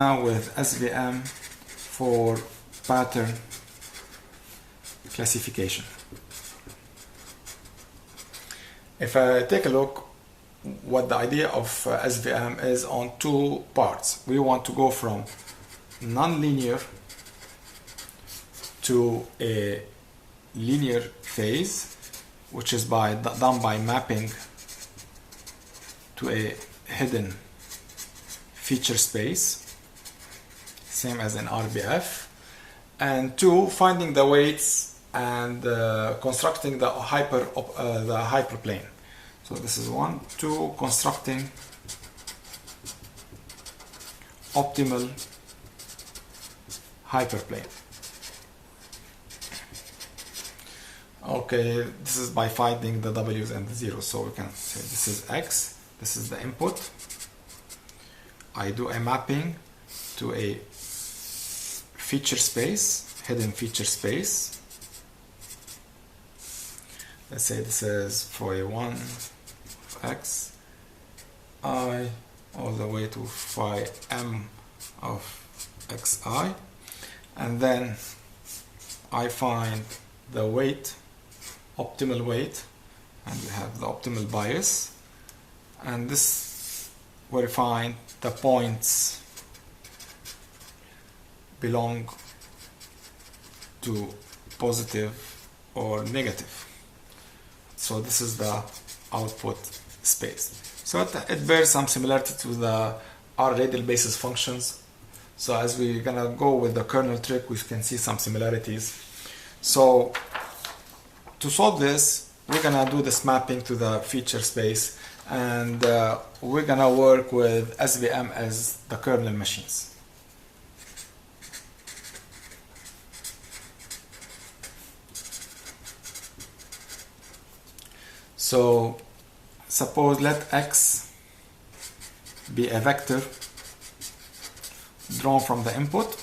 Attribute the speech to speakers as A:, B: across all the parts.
A: Now with SVM for pattern classification. If I take a look what the idea of SVM is on two parts. We want to go from nonlinear to a linear phase, which is done by mapping to a hidden feature space, same as in RBF, and two, finding the weights and constructing the hyperplane. So this is 1, 2, constructing optimal hyperplane. Okay, this is by finding the W's and the zeros. So we can say this is X, this is the input. I do a mapping to a feature space, hidden feature space. Let's say this is for a 1 of X, I, all the way to phi M of Xi, and then I find the weight, optimal weight, and we have the optimal bias, and this will find the points belong to positive or negative. So this is the output space. So it bears some similarity to the R radial basis functions. So as we're gonna go with the kernel trick, we can see some similarities. So to solve this, we're gonna do this mapping to the feature space, and we're gonna work with SVM as the kernel machines. So suppose let X be a vector drawn from the input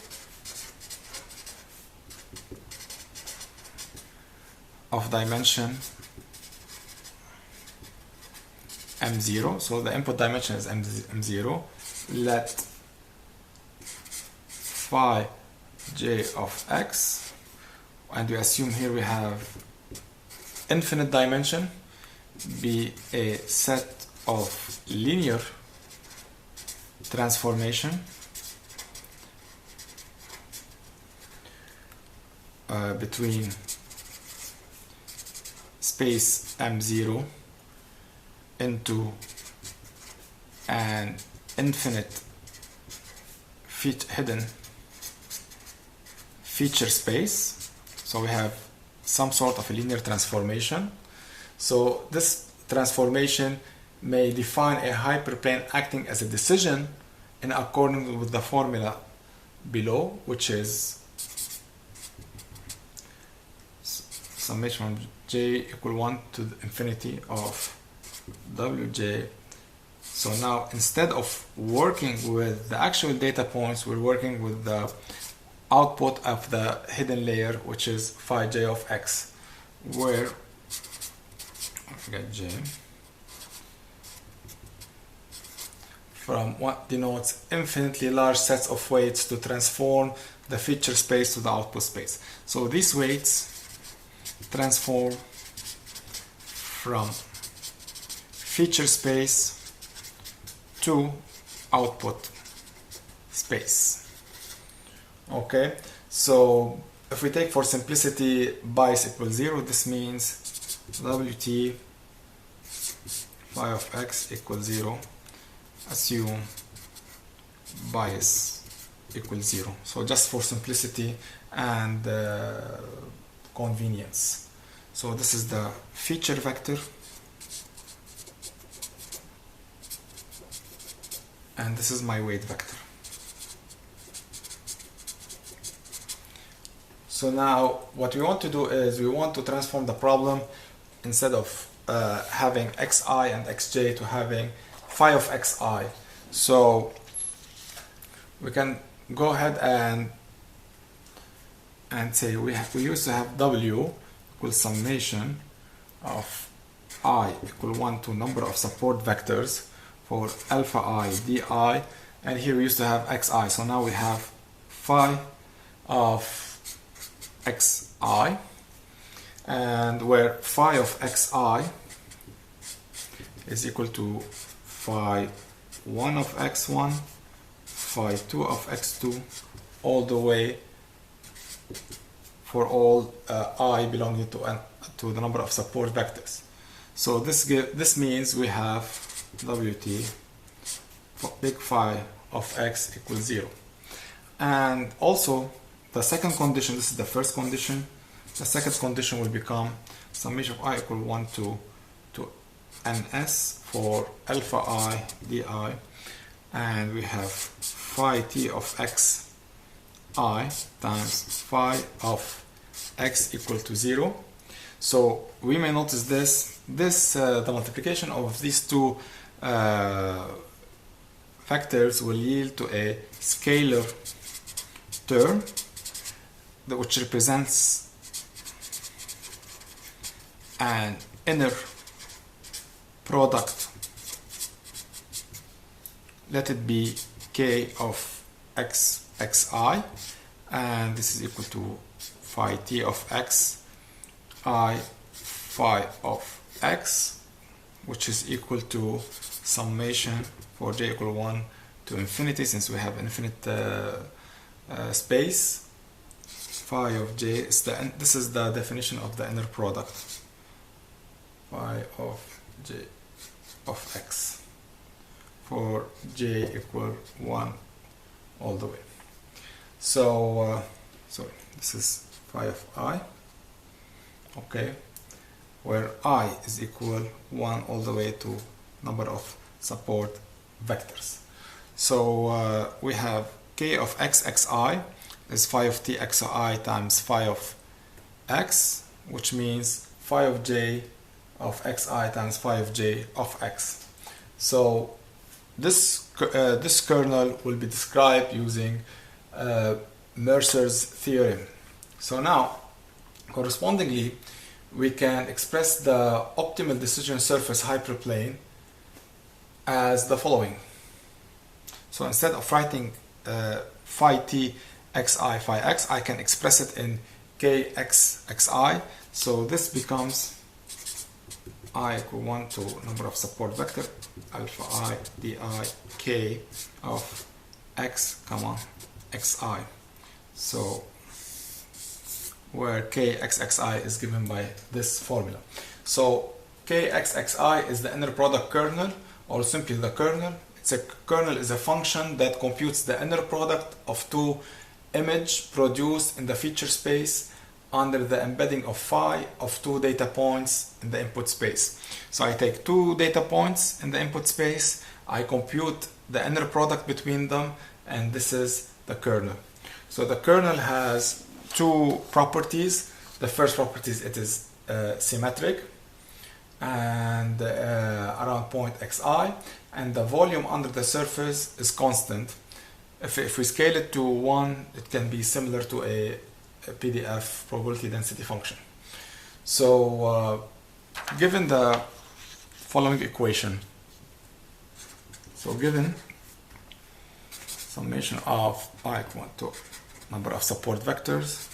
A: of dimension M0. So the input dimension is M0. Let phi j of X, and we assume here we have infinite dimension, be a set of linear transformation between space M0 into an infinite hidden feature space. So we have some sort of a linear transformation. So this transformation may define a hyperplane acting as a decision in accordance with the formula below, which is summation from j equal 1 to the infinity of wj. So now instead of working with the actual data points, we're working with the output of the hidden layer, which is phi j of X, where I forget j from what denotes infinitely large sets of weights to transform the feature space to the output space. So these weights transform from feature space to output space. Okay, so if we take for simplicity bias equals 0, this means Wt phi of X equals 0. Assume bias equals 0. So just for simplicity and convenience. So this is the feature vector, and this is my weight vector. So now what we want to do is we want to transform the problem, instead of having xi and xj, to having phi of xi. So we can go ahead and say we used to have w equals summation of I equal 1 to number of support vectors for alpha I di, and here we used to have xi. So now we have phi of xi, and where phi of xi is equal to phi 1 of x1, phi 2 of x2, all the way for all I belonging to the number of support vectors. So this means we have Wt for big phi of x equals 0. And also the second condition, this is the first condition, the second condition will become summation of I equal 1 to ns for alpha I di, and we have phi t of x I times phi of x equal to 0. So we may notice the multiplication of these two vectors will yield to a scalar term which represents an inner product, let it be k of xi, and this is equal to phi t of x I phi of x, which is equal to summation for j equal 1 to infinity, since we have infinite space. Phi of j is this is the definition of the inner product, phi of j of x for j equal 1 all the way. So sorry, this is phi of I, okay, where I is equal 1 all the way to number of support vectors. So we have k of xi is phi of t xi times phi of x, which means phi of j of xi times phi of j of x. So this kernel will be described using Mercer's theorem. So now, correspondingly, we can express the optimal decision surface hyperplane as the following. So instead of writing phi t xi phi x, I can express it in kxxi. So this becomes I equal 1 to number of support vector alpha I di k of x comma xi. So where kxxi is given by this formula. So kxxi is the inner product kernel, or simply the kernel. Kernel is a function that computes the inner product of two images produced in the feature space under the embedding of phi of two data points in the input space. So I take two data points in the input space, I compute the inner product between them, and this is the kernel. So the kernel has two properties. The first property is it is symmetric and around point xi, and the volume under the surface is constant. If we scale it to 1, it can be similar to a PDF probability density function. So given the following equation, so given summation of I equal to number of support vectors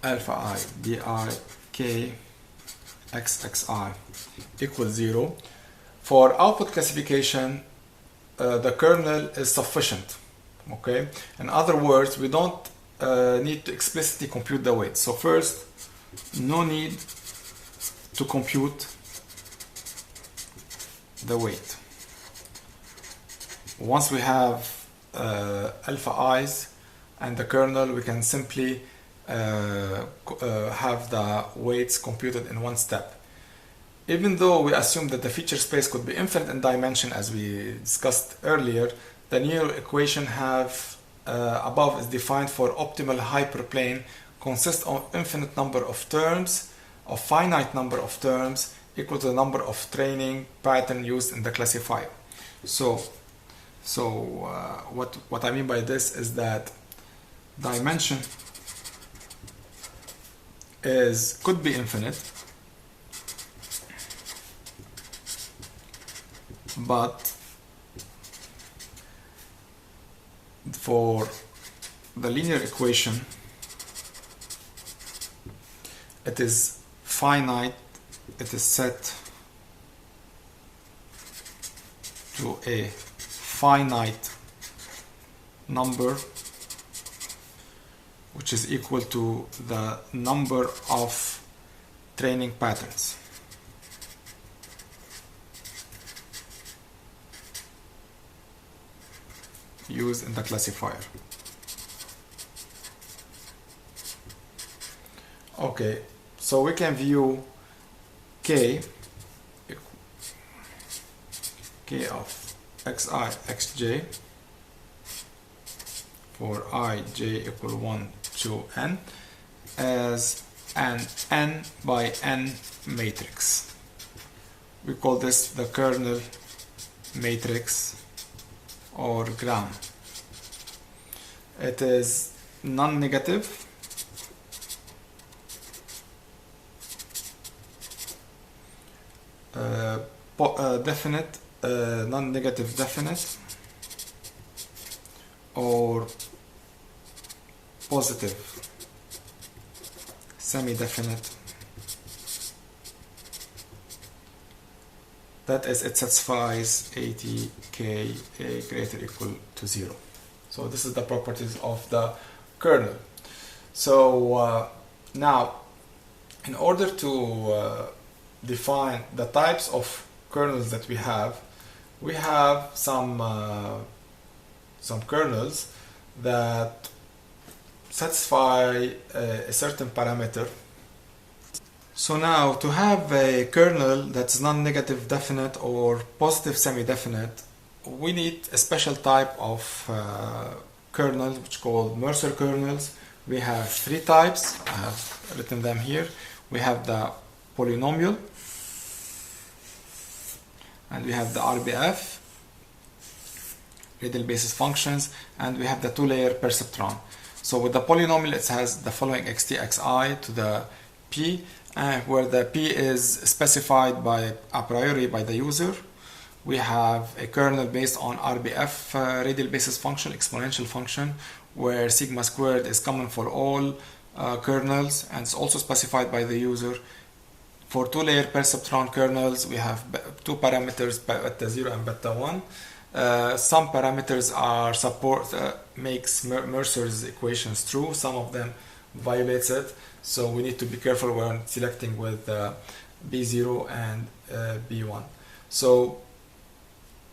A: alpha I di k xxi equals 0, for output classification the kernel is sufficient. Okay, in other words, we don't need to explicitly compute the weight. So first, no need to compute the weight. Once we have alpha i's and the kernel, we can simply have the weights computed in one step. Even though we assume that the feature space could be infinite in dimension, as we discussed earlier, the new equation above is defined for optimal hyperplane consists of infinite number of terms, of finite number of terms equal to the number of training pattern used in the classifier. So what I mean by this is that dimension could be infinite, but for the linear equation, it is finite, it is set to a finite number which is equal to the number of training patterns. Used in the classifier. Okay, so we can view k of xi xj for I j equal 1 to n as an n by n matrix. We call this the kernel matrix or gram. It is non-negative, definite, non-negative definite, or positive semi-definite. That is, it satisfies ATK greater or equal to 0. So this is the properties of the kernel. So now, in order to define the types of kernels that we have some kernels that satisfy a certain parameter. So now, to have a kernel that's non-negative definite or positive semi-definite, we need a special type of kernel which is called Mercer kernels. We have 3 types. I have written them here. We have the polynomial, and we have the RBF, radial basis functions, and we have the 2-layer perceptron. So with the polynomial, it has the following xt xi to the p, where the p is specified by a priori by the user. We have a kernel based on RBF, radial basis function, exponential function, where sigma squared is common for all kernels, and it's also specified by the user. For 2-layer perceptron kernels, we have 2 parameters, beta 0 and beta 1. Some parameters are makes Mercer's equations true. Some of them violates it. So we need to be careful when selecting with B0 and B1. So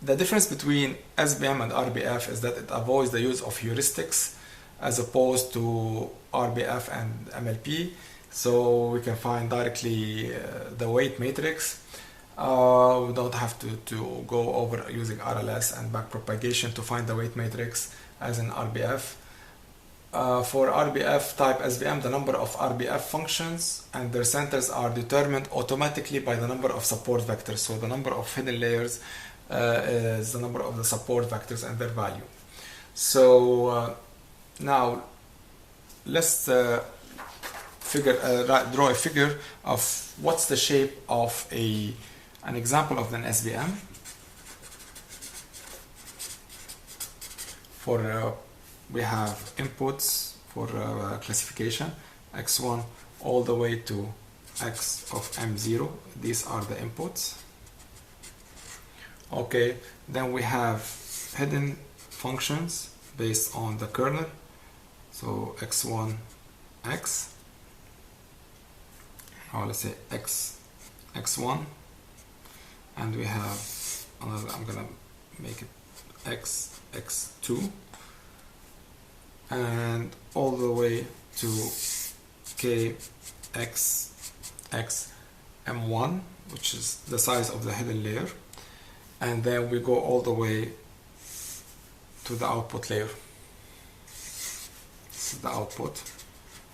A: the difference between SVM and RBF is that it avoids the use of heuristics as opposed to RBF and MLP. So we can find directly the weight matrix. We don't have to go over using RLS and backpropagation to find the weight matrix as in RBF. For RBF type SVM, the number of RBF functions and their centers are determined automatically by the number of support vectors. So the number of hidden layers is the number of the support vectors and their value. So now let's draw a figure of what's the shape of an example of an SVM. For we have inputs for classification, x1 all the way to x of m0. These are the inputs. Okay, then we have hidden functions based on the kernel. So x1, x. Now let's say x1, and we have another. I'm gonna make it x2, and all the way to k x m1, which is the size of the hidden layer, and then we go all the way to the output layer. This is the output,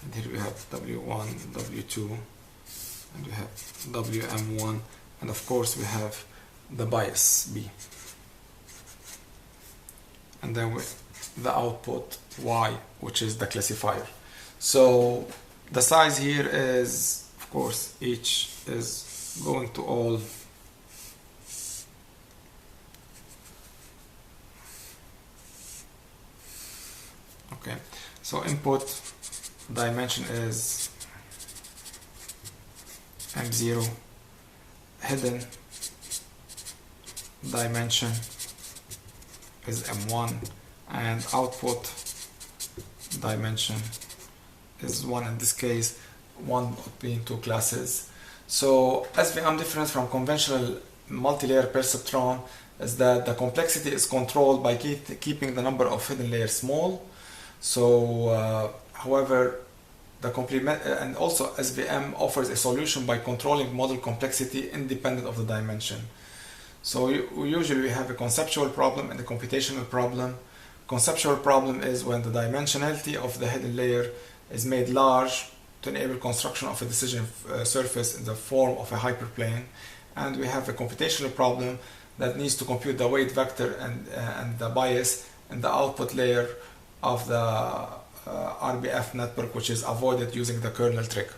A: and here we have w1, w2, and we have wm1, and of course we have the bias b, and then the output y, which is the classifier. So the size here is, of course, each is going to all Okay, so input dimension is M0, hidden dimension is M1, and output dimension is 1. In this case, 1 being 2 classes. So SVM difference from conventional multi-layer perceptron is that the complexity is controlled by keeping the number of hidden layers small. So however, the complement and also SVM offers a solution by controlling model complexity independent of the dimension. So we usually have a conceptual problem and a computational problem. Conceptual problem is when the dimensionality of the hidden layer is made large to enable construction of a decision surface in the form of a hyperplane. And we have a computational problem that needs to compute the weight vector and the bias in the output layer of the RBF network, which is avoided using the kernel trick.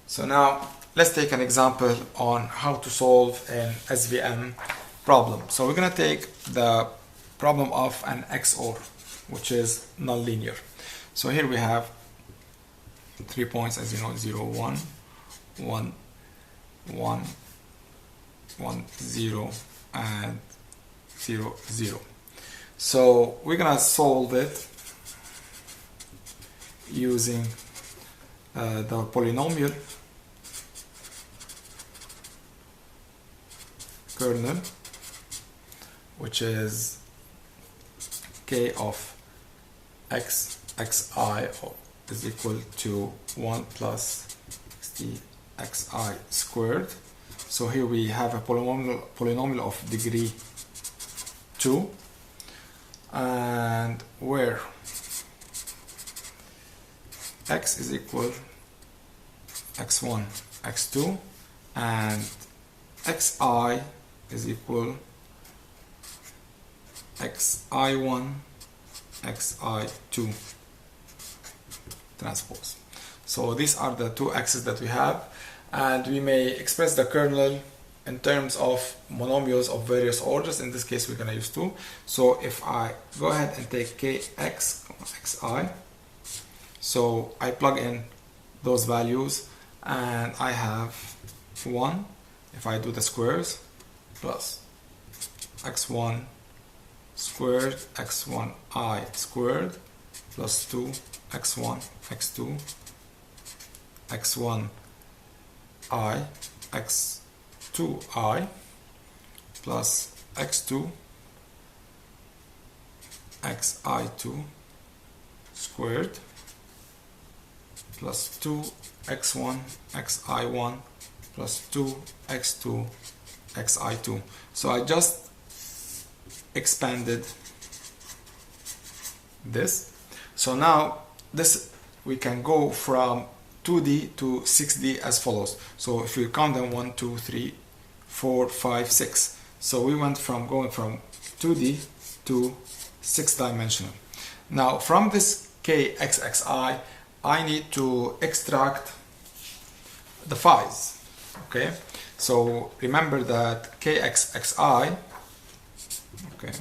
A: So now let's take an example on how to solve an SVM problem. So we're going to take the problem of an XOR, which is nonlinear. So here we have 3 points, as you know, 0, 1, 1, 1, 1, 0, and 0, 0. So we're going to solve it using the polynomial kernel, which is k of x xi is equal to 1 plus xi squared. So here we have a polynomial of degree 2, and where x is equal x1 x2 and xi is equal xi1 xi2 transpose. So these are the two axes that we have, and we may express the kernel in terms of monomials of various orders. In this case we're going to use 2. So if I go ahead and take kx, xi, so I plug in those values and I have 1, if I do the squares, plus x1 squared x1i squared plus 2 x1 x2 x1i x2i plus x2 xi2 squared plus 2 x1 xi1 plus 2 x2 xi2. So I just expanded this. So now this we can go from 2D to 6D as follows. So if you count them 1, 2, 3, 4, 5, 6. So we went from going from 2D to 6 dimensional. Now from this kxxi I need to extract the phi's. Okay, so remember that kxxi, okay,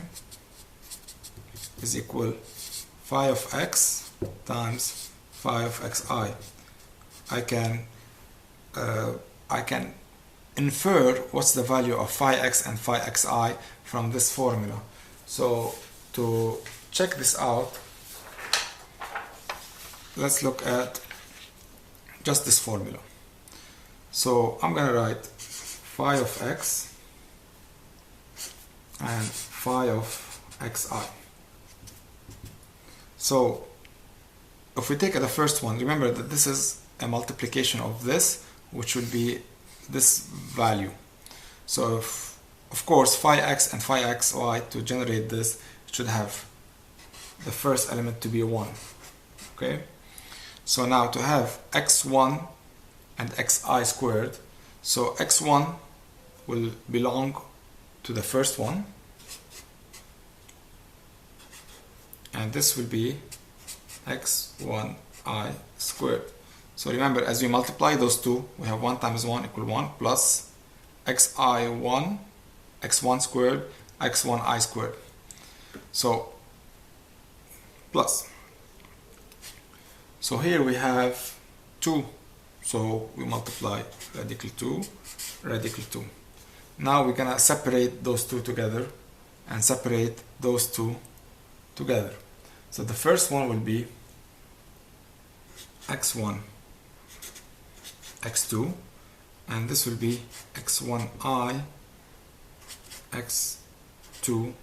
A: is equal phi of x times phi of xi. I can infer what's the value of phi x and phi xi from this formula. So to check this out, let's look at just this formula. So I'm going to write phi of x and phi of xi. So if we take the first one, remember that this is a multiplication of this, which will be this value. So if, of course, phi x and phi xy, to generate this, it should have the first element to be 1. Okay, so now to have x1 and xi squared, so x1 will belong to the first one, and this will be x1i squared. So remember, as we multiply those two, we have 1 times 1 equal 1 plus xi1 x1 squared x1i squared. So plus. So here we have 2, so we multiply radical 2, radical 2. Now we're gonna separate those two together and separate those two together. So the first one will be x1, x2, and this will be x1i, x2i.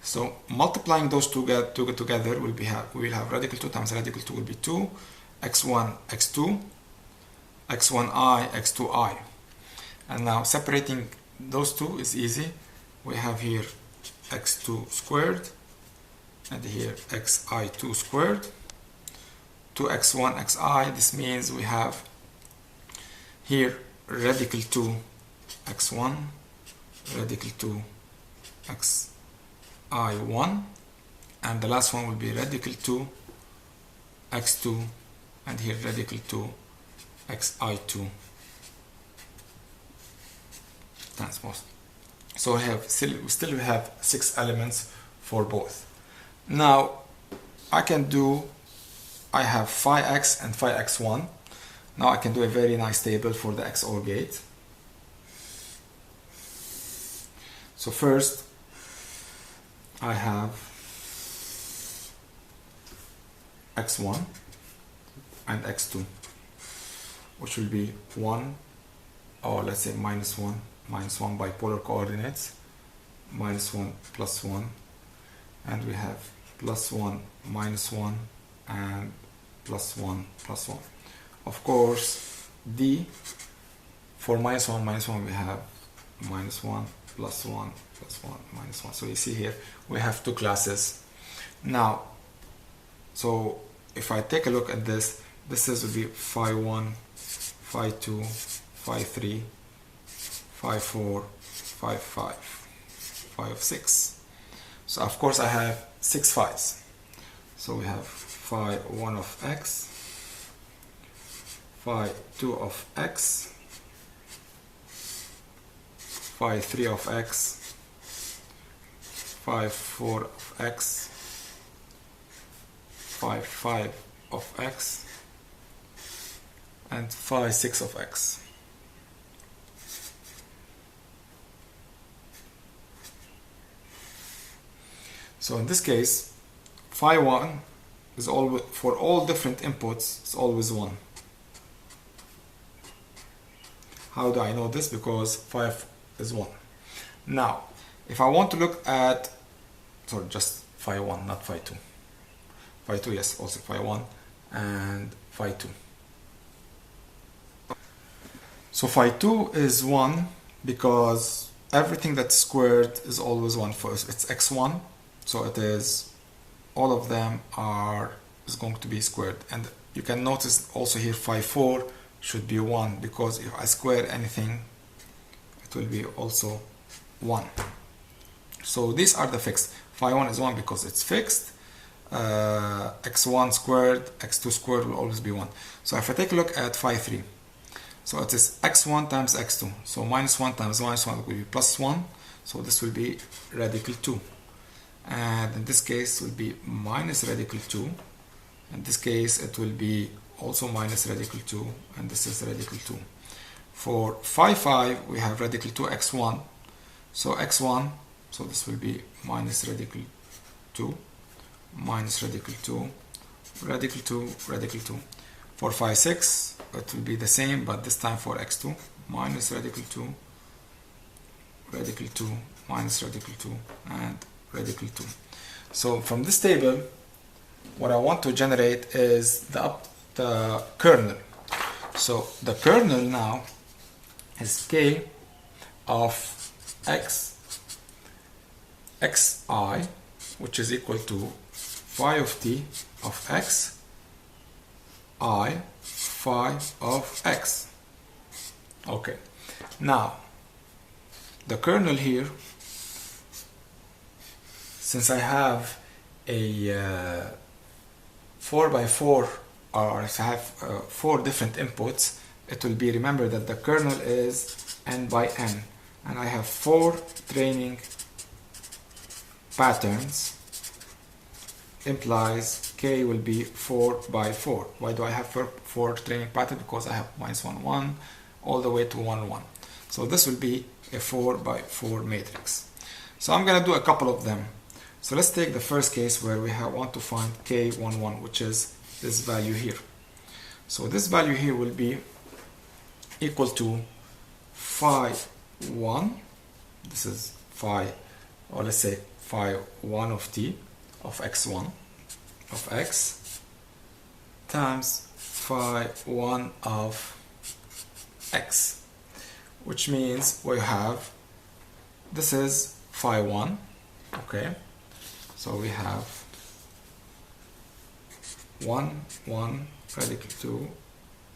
A: So multiplying those two together we will have radical 2 times radical 2 will be 2, x1, x2, x1i, x2i. And now separating those two is easy. We have here x2 squared and here xi2 squared. 2x1 xi, this means we have here radical 2 x1, radical 2 xi1, and the last one will be radical 2 x2 and here radical 2 xi2 transpose. So we still have 6 elements for both. Now I have phi x and phi x1. Now I can do a very nice table for the XOR gate. So first I have x1 and x2, which will be 1, or let's say minus 1 bipolar coordinates, minus 1 plus 1, and we have plus 1 minus 1 and plus 1 plus 1. Of course, d for minus 1 we have minus 1 plus 1 plus 1 minus 1. So you see here we have two classes. Now, so if I take a look at this, this will be phi 1, phi 2, phi 3, phi 4, phi 5, phi of 6. So of course I have 6 phi's. So we have phi 1 of x, phi 2 of x, phi 3 of x, phi 4 of x, phi 5 of x, and phi 6 of x. So in this case, phi 1 is always, for all different inputs, it's always 1. How do I know this? Because phi is 1. Now, if I want to look at, sorry, just phi 1, not phi 2. Phi 2, yes, also phi 1 and phi 2. So phi 2 is 1 because everything that's squared is always 1. First, it's x1. So it is, all of them is going to be squared. And you can notice also here phi 4 should be 1 because if I square anything, it will be also 1. So these are the fixed. Phi 1 is 1 because it's fixed. X1 squared, x2 squared will always be 1. So if I take a look at phi 3, so it is x1 times x2. So minus 1 times minus 1 will be plus 1. So this will be radical 2. And in this case it will be minus radical 2. In this case it will be also minus radical 2, and this is radical 2. For phi 5 we have radical 2 x1. So x1, so this will be minus radical 2, minus radical 2, radical 2, radical 2. For phi 6 it will be the same, but this time for x2, minus radical 2, radical 2, minus radical 2, and radical 2. So from this table, what I want to generate is the kernel. So the kernel now is k of xi, which is equal to phi of t of x, I, phi of x. Okay, now the kernel here, since I have a 4 by 4, or if I have 4 different inputs, it will be, remember that the kernel is n by n, and I have 4 training patterns implies k will be 4 by 4. Why do I have 4 training pattern? Because I have -1 1 all the way to 1 1. So this will be a 4 by 4 matrix. So I'm gonna do a couple of them. So let's take the first case where we want to find k11, which is this value here. So this value here will be equal to phi 1. This is phi, or let's say phi 1 of t of x1 of x times phi 1 of x, which means we have, this is phi 1, okay, so we have 1 1 radical 2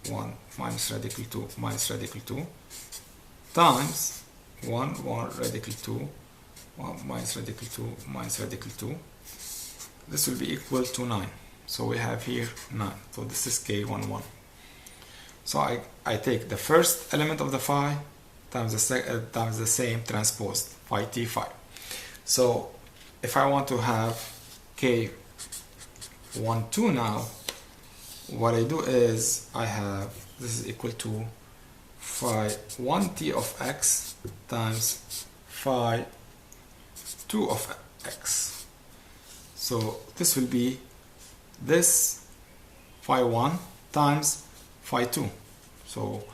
A: 1 minus radical 2 minus radical 2 times 1 1 radical 2 1 minus radical 2 minus radical 2. This will be equal to 9. So we have here 9. So this is k11. So I take the first element of the phi times the same transposed phi t phi. So if I want to have k12 now, what I do is I have, this is equal to phi 1t of x times phi 2 of x. So this will be this phi 1 times phi 2. So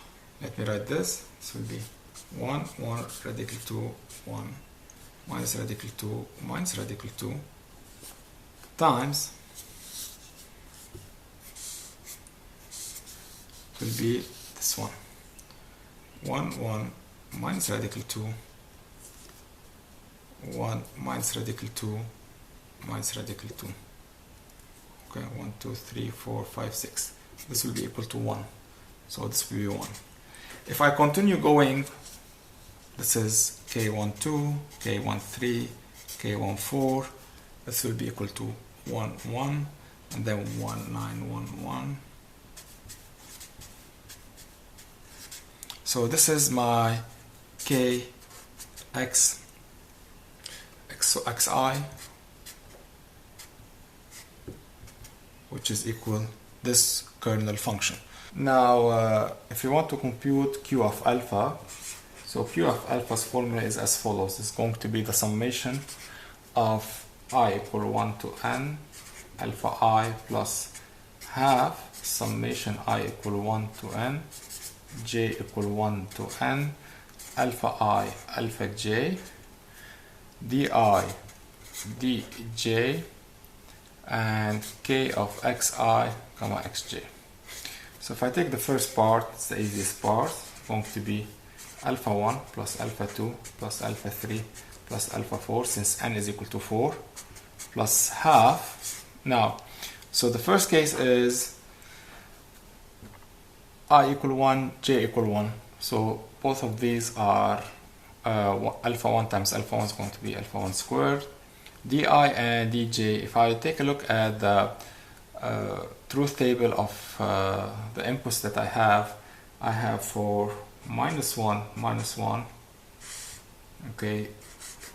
A: let me write this. This will be 1 1 radical 2 1 minus radical 2 minus radical 2 times, it will be this one 1 1 minus radical 2 1 minus radical 2 minus radical 2. Okay, 1 2 3 4 5 6. This will be equal to 1. So this will be 1. If I continue going, this is k12, k13, k14. This will be equal to 1 1 and then 1 9 1 1. So this is my k x xi, which is equal this kernel function. Now if you want to compute q of alpha, so q of alpha's formula is as follows. It's going to be the summation of I equal 1 to n alpha I plus half summation I equal 1 to n j equal 1 to n alpha I alpha j di dj and k of xi comma xj. So if I take the first part, it's the easiest part. It's going to be alpha 1 plus alpha 2 plus alpha 3 plus alpha 4, since n is equal to 4, plus half. Now, so the first case is I equal 1, j equal 1. So both of these are alpha 1 times alpha 1 is going to be alpha 1 squared. Di and dj, if I take a look at the truth table of the inputs that I have for -1, -1, okay,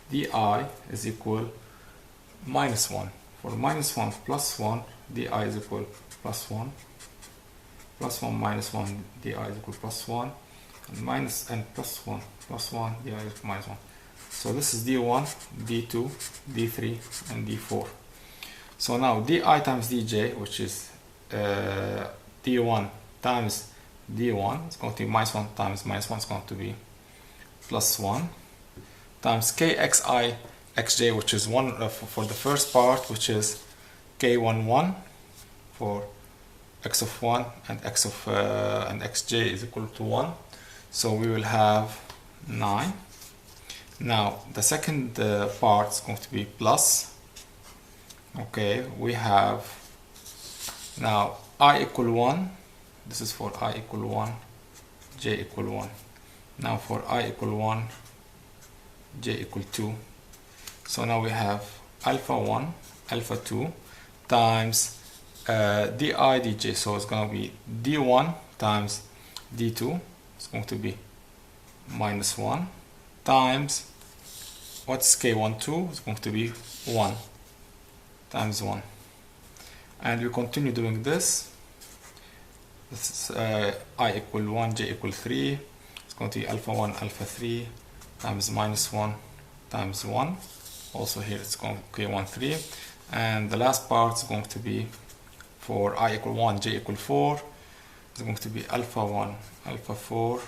A: di is equal -1. For -1 plus 1, di is equal +1. +1 -1, di is equal +1. And +1 plus 1, di is equal -1. So this is d1, d2, d3, and d4. So now di times dj, which is d1 times d1, it's going to be -1 times -1 is going to be +1, times kxi xj, which is 1 for the first part, which is k11 for x of 1 and x of and xj is equal to 1. So we will have 9. Now the second part is going to be plus. Okay, we have now I equal 1. This is for I equal 1, j equal 1. Now for I equal 1, j equal 2. So now we have alpha 1, alpha 2 times di dj. So it's going to be d1 times d2. It's going to be -1 times, what's k12? It's going to be 1 times 1. and we continue doing this. This is I equal 1, j equal 3. It's going to be alpha 1, alpha 3 times minus 1 times 1. Also here it's going to be 1, 3. And the last part is going to be for I equal 1, j equal 4. It's going to be alpha 1, alpha 4.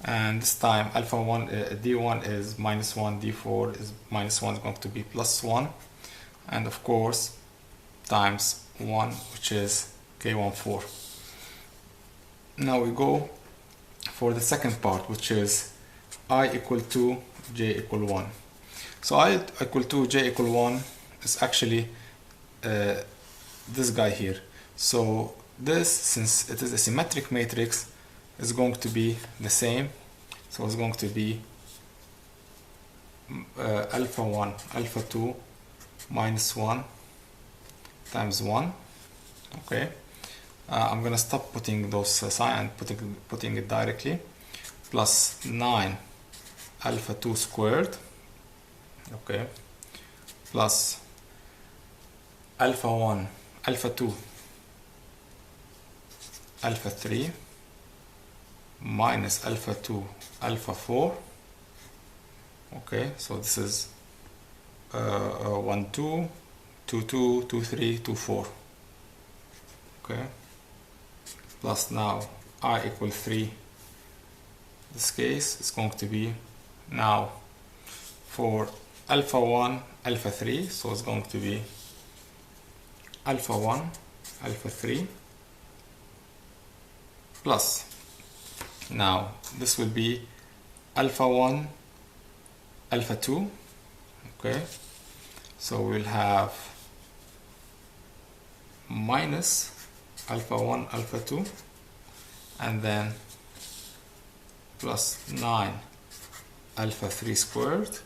A: And this time alpha 1, d1 is minus 1, d4 is minus 1, is going to be plus 1. And of course, times 1, which is k14. Now we go for the second part, which is I equal 2, j equal 1. So I equal 2, j equal 1 is actually this guy here. So this, since it is a symmetric matrix, is going to be the same. So it's going to be alpha 1, alpha 2 minus 1 times 1. Okay. I'm gonna stop putting those sign and putting it directly, plus 9 alpha 2 squared, okay, plus alpha 1, alpha 2, alpha 3 minus alpha 2, alpha 4. Okay, so this is 1, 2, 2, 2, 2, 3, 2, 4. Okay. Plus now I equal 3. This case is going to be now for alpha 1, alpha 3. So it's going to be alpha 1, alpha 3 plus now this will be alpha 1, alpha 2. Okay. So we'll have minus alpha 1, alpha 2, and then plus 9 alpha 3 squared,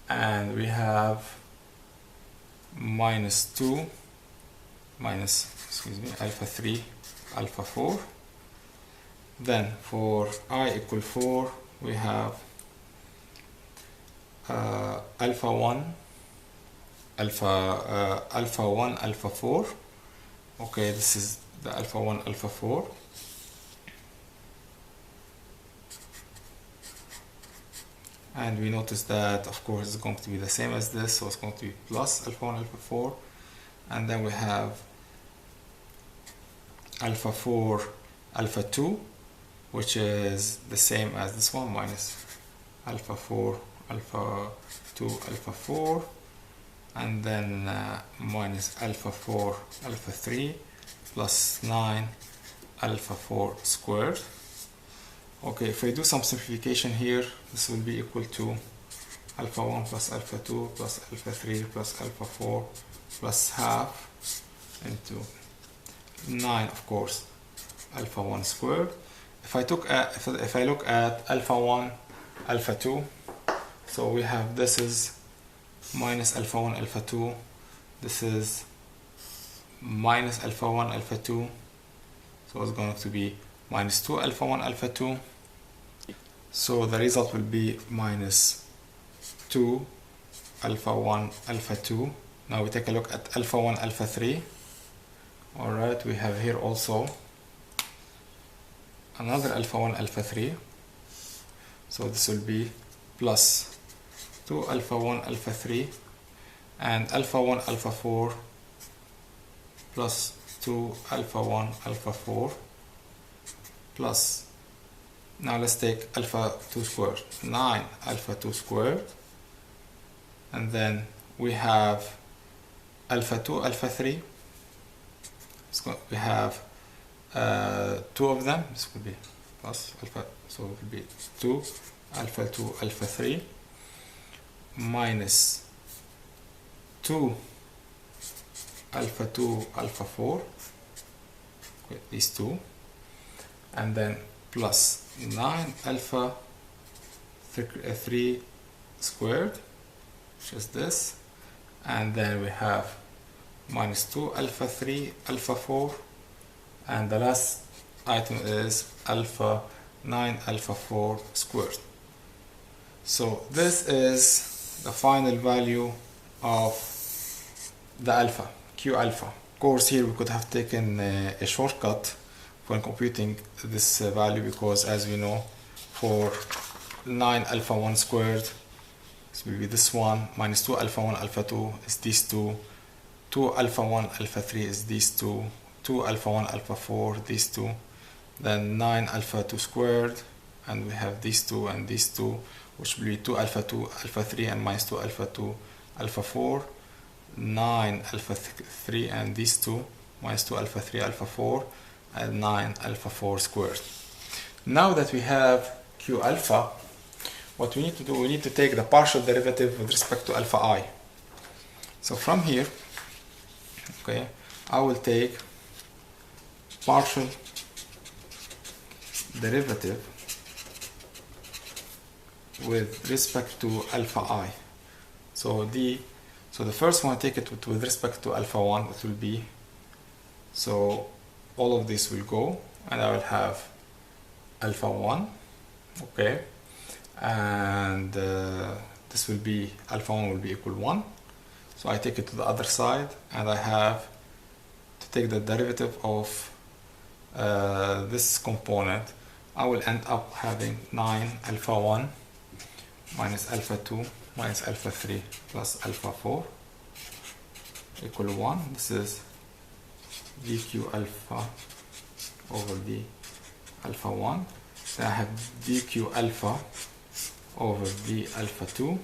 A: and we have minus 2 minus, alpha 3, alpha 4. Then for I equal 4, we have alpha 1, alpha 1, alpha 4. Okay, this is the alpha 1, alpha 4. And we notice that, of course, it's going to be the same as this, so it's going to be plus alpha 1, alpha 4. And then we have alpha 4, alpha 2, which is the same as this one, minus alpha 4, alpha 2, alpha 4. And then minus alpha 4, alpha 3 plus 9 alpha 4 squared. Okay, if we do some simplification here, this will be equal to alpha 1 plus alpha 2 plus alpha 3 plus alpha 4 plus half into 9, of course, alpha 1 squared. If I look at alpha 1, alpha 2, so we have this is minus alpha 1, alpha 2. This is minus alpha 1, alpha 2. So it's going to be minus 2 alpha 1, alpha 2. So the result will be minus 2 alpha 1, alpha 2. Now we take a look at alpha 1, alpha 3. Alright, we have here also another alpha 1, alpha 3. So this will be plus 2 alpha 1, alpha 3 and alpha 1, alpha 4 plus 2 alpha 1, alpha 4 plus, now let's take alpha 2 squared, 9 alpha 2 squared, and then we have alpha 2, alpha 3. We have 2 of them. This will be plus alpha, so it will be 2 alpha 2, alpha 3 minus 2 alpha 2, alpha 4, okay, these two, and then plus 9 alpha 3 squared, which is this, and then we have minus 2 alpha 3, alpha 4, and the last item is alpha 9 alpha 4 squared. So this is the final value of the alpha, Q alpha. course, here we could have taken a shortcut when computing this value, because as we know, for 9 alpha 1 squared, this will be this one, minus 2 alpha 1 alpha 2 is these two, 2 alpha 1 alpha 3 is these two, 2 alpha 1 alpha 4 these two, then 9 alpha 2 squared, and we have these two and these two, which will be 2 alpha 2 alpha 3 and minus 2 alpha 2 alpha 4, 9 alpha 3 and these two, minus 2 alpha 3 alpha 4, and 9 alpha 4 squared. Now that we have q alpha, what we need to do, we need to take the partial derivative with respect to alpha I. So from here, okay, I will take partial derivative with respect to alpha I. So the first one, I take it with respect to alpha 1, it will be, so all of this will go, and I will have alpha 1, okay, and this will be, alpha 1 will be equal 1. So I take it to the other side, and I have to take the derivative of this component. I will end up having 9 alpha 1 minus alpha 2 minus alpha 3 plus alpha 4 equal 1. This is dq alpha over d alpha 1. Then I have dq alpha over d alpha 2,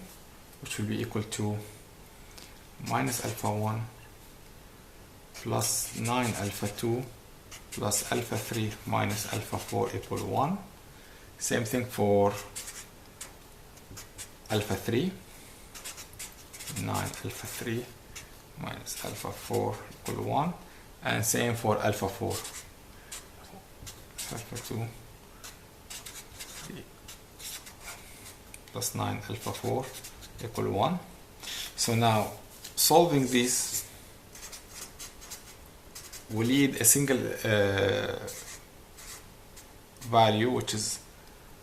A: which will be equal to minus alpha 1 plus 9 alpha 2 plus alpha 3 minus alpha 4 equal 1. Same thing for alpha 3, 9 alpha 3 minus alpha 4 equal 1, and same for alpha 4, alpha 2 plus 9 alpha 4 equal 1. So now solving this will lead a single value, which is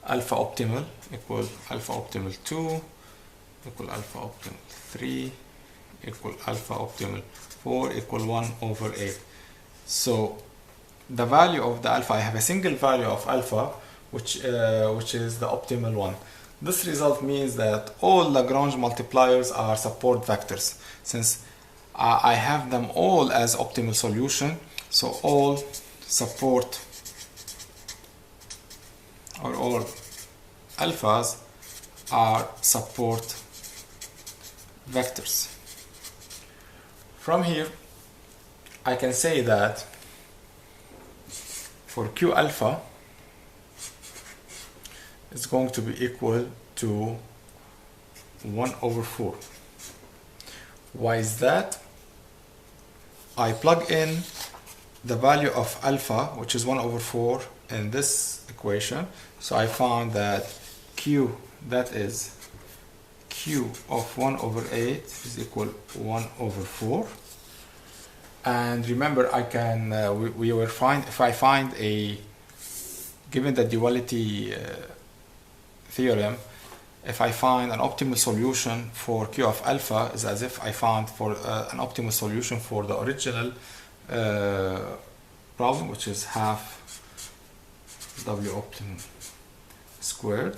A: alpha optimal equal alpha optimal 2 equal alpha optimal 3 equal alpha optimal 4 equal 1 over 8. So the value of the alpha, I have a single value of alpha, which is the optimal one. This result means that all Lagrange multipliers are support vectors. Since I have them all as optimal solution, so all support, or all alphas are support vectors. From here, I can say that for q alpha, it's going to be equal to 1 over 4. Why is that? I plug in the value of alpha, which is 1 over 4, in this equation. So I found that q, that is q of 1 over 8 is equal 1 over 4. And remember, I can, we will find, if I find a, given the duality theorem, if I find an optimal solution for q of alpha, is as if I found for an optimal solution for the original problem, which is half w optimum squared,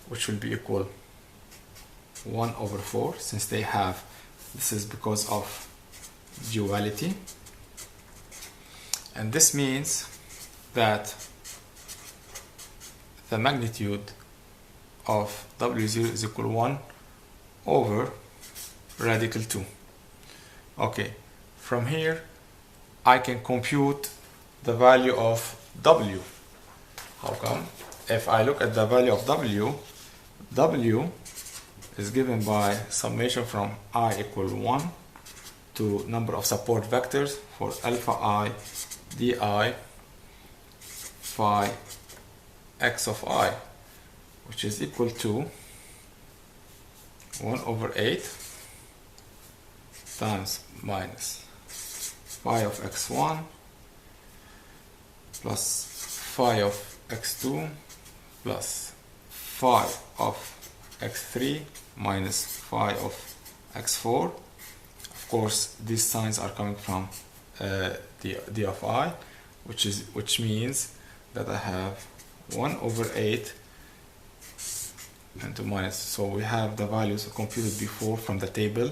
A: which will be equal 1 over 4, since they have, this is because of duality. And this means that the magnitude of W0 is equal 1 over radical 2. Okay, from here I can compute the value of W. How come? If I look at the value of W is given by summation from I equal 1 to number of support vectors for alpha I di phi x of I, which is equal to 1 over 8 times minus phi of x1 plus phi of x2 plus phi of x3 minus phi of x4. Of course these signs are coming from d of I, which means that I have 1 over 8 into minus, so we have the values computed before from the table.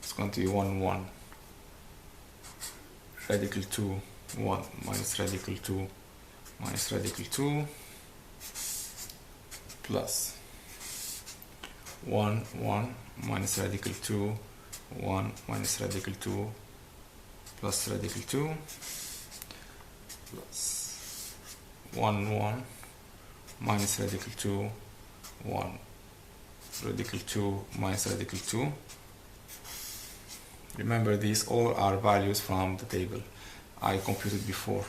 A: It's going to be 1 1 radical 2 1 minus radical 2 minus radical 2 plus 1 1 minus radical 2 1 minus radical 2 plus radical 2 plus 1 1 minus radical 2 1 radical 2 minus radical 2. Remember, these all are values from the table I computed before.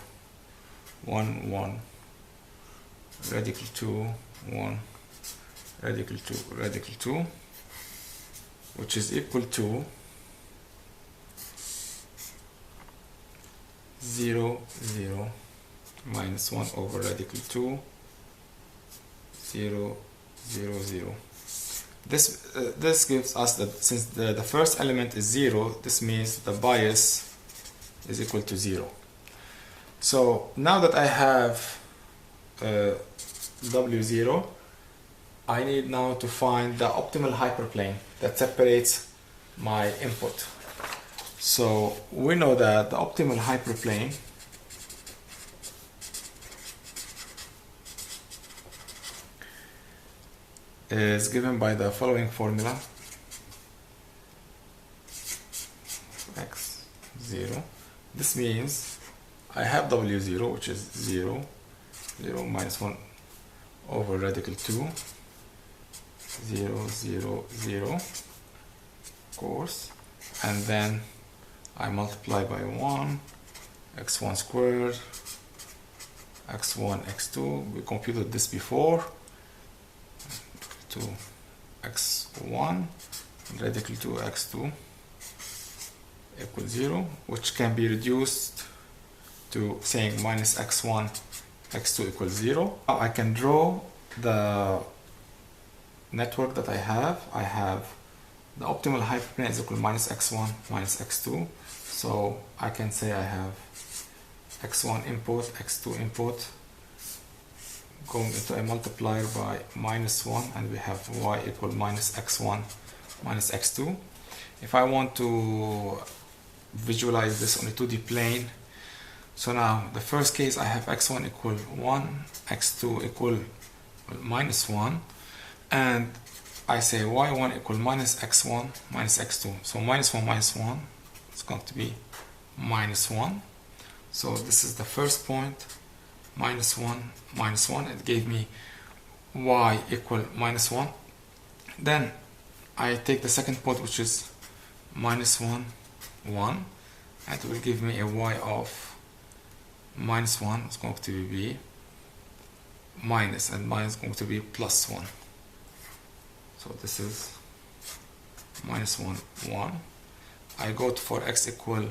A: 1 1 radical 2 1 radical 2 radical 2, which is equal to 0 0 minus 1 over radical 2 0 0 0. This gives us that since the first element is 0, this means the bias is equal to 0. So now that I have W0, I need now to find the optimal hyperplane that separates my input. So we know that the optimal hyperplane is given by the following formula: x0. This means I have W0, which is 0 0 minus 1 over radical 2 0 0 0, of course, and then I multiply by 1 x1 squared x1 x2. We computed this before. To x1 radical 2 x2 equals 0, which can be reduced to saying minus x1 x2 equals 0. Now I can draw the network that I have. I have the optimal hyperplane is equal to minus x1 minus x2, so I can say I have x1 input, x2 input going into a multiplier by minus 1, and we have y equal minus x1 minus x2. If I want to visualize this on a 2D plane, so now the first case I have x1 equal 1, x2 equal minus 1, and I say y1 equal minus x1 minus x2. So minus 1 minus 1 is going to be minus 1. So this is the first point. Minus 1 minus 1, it gave me y equal minus 1. Then I take the second point, which is minus 1 1, and it will give me a y of minus 1. It's going to be minus, and minus is going to be plus 1. So this is minus 1 1. I go for x equal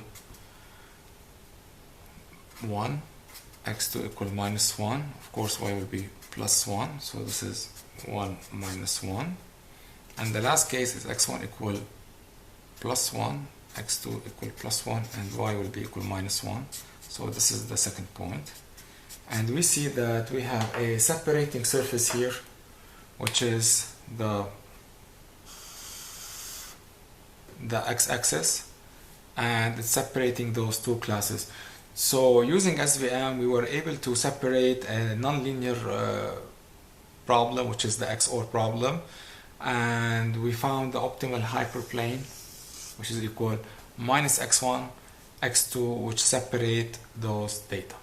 A: 1, x2 equal minus 1, of course y will be plus 1, so this is 1 minus 1, and the last case is x1 equal plus 1, x2 equal plus 1, and y will be equal minus 1. So this is the second point, and we see that we have a separating surface here, which is the x-axis, and it's separating those two classes. So using SVM, we were able to separate a nonlinear problem, which is the XOR problem, and we found the optimal hyperplane, which is equal minus x1, x2, which separate those data.